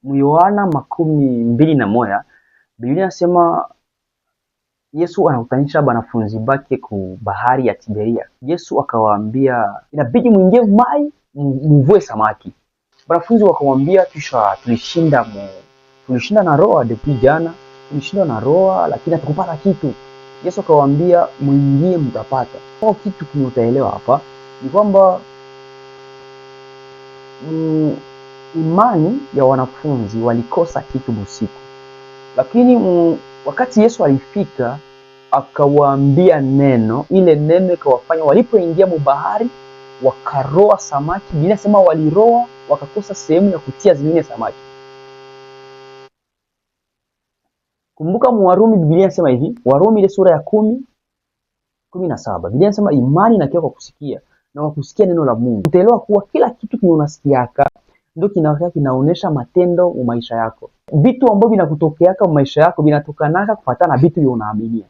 Yohana 21 Biblia inasema Yesu anakutanisha banafunzi bake ku bahari ya Tiberia. Yesu akawaambia inabidi muingie mai mvue samaki. Banafunzi wakamwambia tulishinda na roa depuis jana, tulishinda na roa lakini hatukupata kitu. Yesu akawaambia muingie mtapata. Kwa kitu kinachoelewa hapa ni kwamba imani ya wanafunzi walikosa kitu usiku. Lakini wakati Yesu alifika akawaambia neno, ile neno ikawafanya walipoingia bahari wakaroa samaki. Biblia inasema waliroa wakakosa sehemu ya kutia zingine samaki. Kumbuka Warumi, Biblia inasema hivi, Warumi ile sura ya 10:17. Biblia inasema imani inakuja kwa kusikia na kwa kusikia neno la Mungu. Utaelewa kuwa kila kitu kinachosikiaka ndio kinaonesha matendo mu maisha yako. Vitu ambavyo vinakutokeaka mu maisha yako vinatokanaka kufuatana na vitu unaaminia.